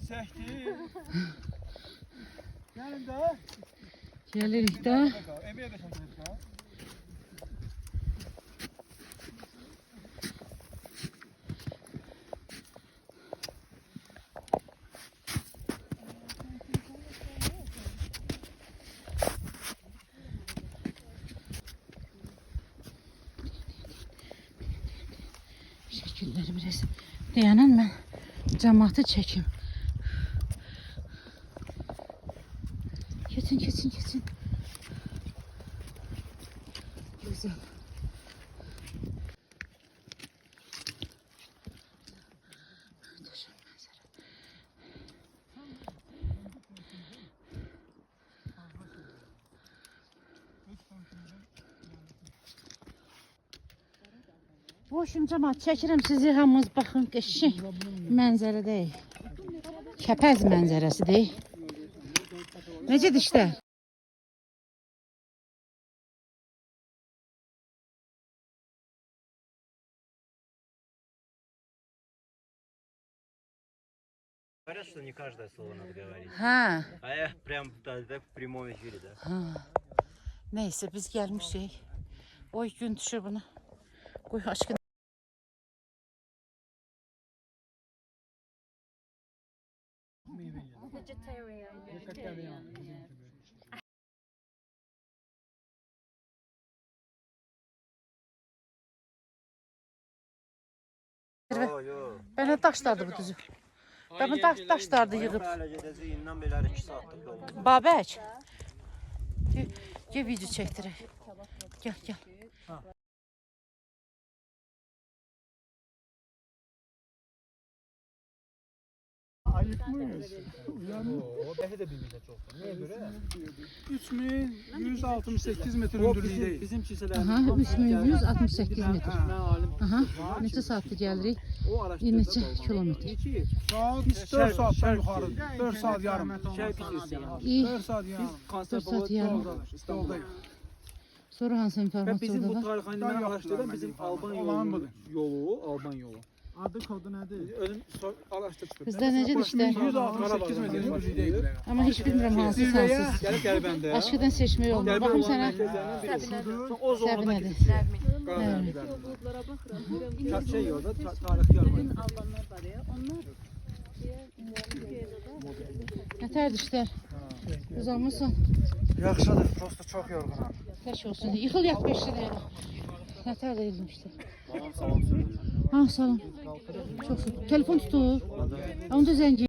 Çəkdi. Gəlin də. Gelirik də. Emeğe de çəkdik ha. Şəkilləri biraz dayanan mən cəmaatı çəkim. Keçin, keçin, keçin. Güzel. Boşum cəmaat çəkirəm sizi hamınız baxın qəşəng mənzərədəyik. Kəpəz mənzərəsidir. Necədir işlər? Говорят, что не каждое слово надо говорить. Hə. А я прям так в прямом эфире, да? Neyse biz gelmişik. Oy gün düşür buna. Koy aşkına. Ben taşlardı bu düzü. Ben taşlardı yığıp. Babək. Gel video çəkdirək. Gel gel. Ayıkmıyız. O belki de bilmeyecek çok. Neye göre? 3168 metre hündürlüğündeyiz. Bizim Aha, çiselerimiz 3168 metr. Ben alim. Aha, neçə saatda gəlirik? O araştırdı. Neçə kilometr? Saat 4 saatten yukarı. 4 saat yarım. İyi. 4 saat yarım. Kanser 4 saat yarım. Yoldayız. Sonra hansı Ben informasiya bizim bu orada var? tarihini araştırdım. Bizim Alban Olan budur. Alban yolu. Adı kodu nedir? Ölüm araştırdım. Bizdə necədir işlər? 168 metre hündürlüğündeyiz. Amma heç bilmirəm hansı sensiz. Gelip gel bende. Aşkıdan seçmək olmur. Baxım sənə O zoruna Səbinədir. Kaç şey orada tarih yarmayın. Nətərdir işlər? Uzanmısan? Yaxşıdır. Prosto çok yorgunum. Təş olsun. Yıxıl yat 5 dəqiqə. Nətər deyildim işlər? Salam söyle. Ha, salam. Çox sağ ol. Telefon tutur. Onda zəng